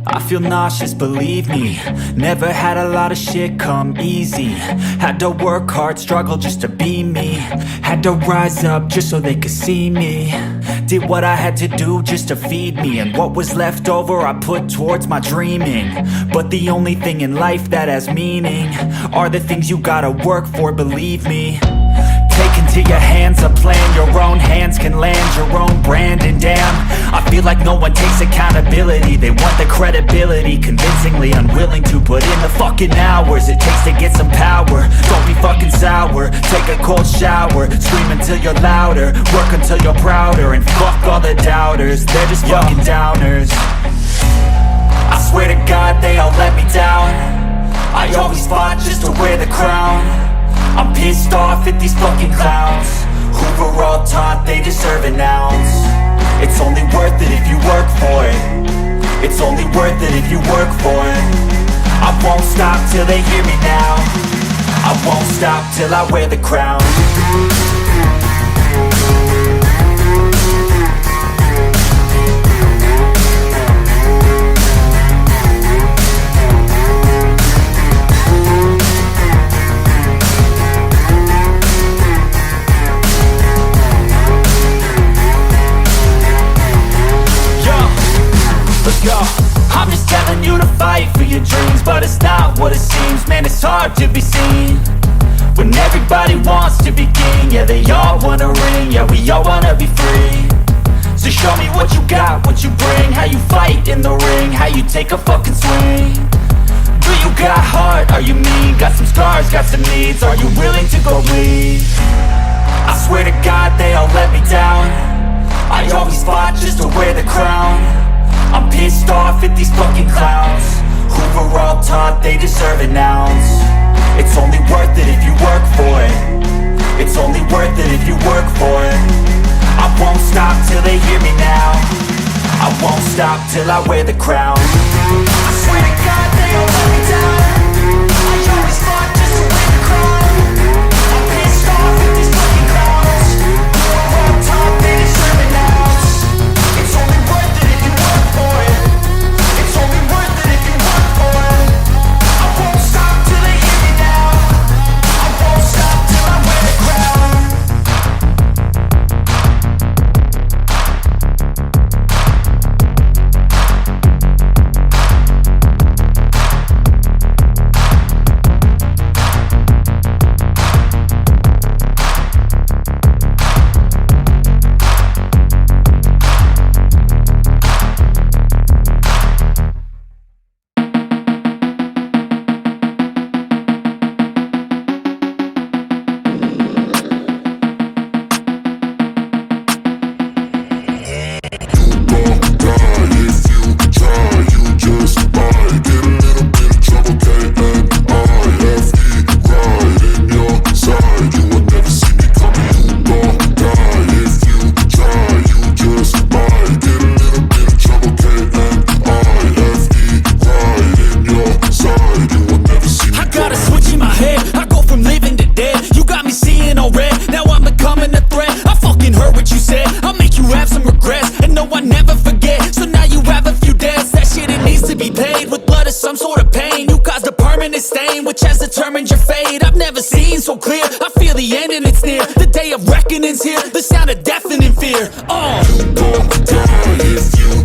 I feel nauseous, believe me. Never had a lot of shit come easy. Had to work hard, struggle just to be me. Had to rise up just so they could see me. Did what I had to do just to feed me. And what was left over I put towards my dreaming. But the only thing in life that has meaning are the things you gotta work for, believe me. Take into your hands a plan, your own hands can land your own brand. And damn, I feel like no one takes accountability. They want the credibility, convincingly unwilling to put in the fucking hours it takes to get some power. Don't be fucking sour, take a cold shower. Scream until you're louder, work until you're prouder. And fuck all the doubters, they're just fucking downers. I swear to God they all let me down. I always fought just to wear the crown. I'm pissed off at these fucking clowns who were all taught they deserve an ounce. It's only worth it if you work for it. It's only worth it if you work for it. I won't stop till they hear me now. I won't stop till I wear the crown. I'm just telling you to fight for your dreams, but it's not what it seems. Man, it's hard to be seen when everybody wants to be king. Yeah, they all wanna ring, yeah, we all wanna be free. So show me what you got, what you bring, how you fight in the ring, how you take a fucking swing. Do you got heart, are you mean? Got some scars, got some needs, are you willing to go bleed? I swear to God they all let me down. I always fought just to wear the crown. I'm pissed off at these fucking clowns who were all taught they deserve an ounce. It's only worth it if you work for it. It's only worth it if you work for it. I won't stop till they hear me now. I won't stop till I wear the crown. I swear to God they all let me down. I always fought just to wear the crown. I'm pissed off at these fucking clowns who were all taught they deserve an ounce. It's only worth it if you work for it. It's only worth it if you work for it. I won't stop till they hear me now. I won't stop till I wear the crown. So clear, I feel the end and it's near. The day of reckoning's here, the sound of deafening fear. You won't die if you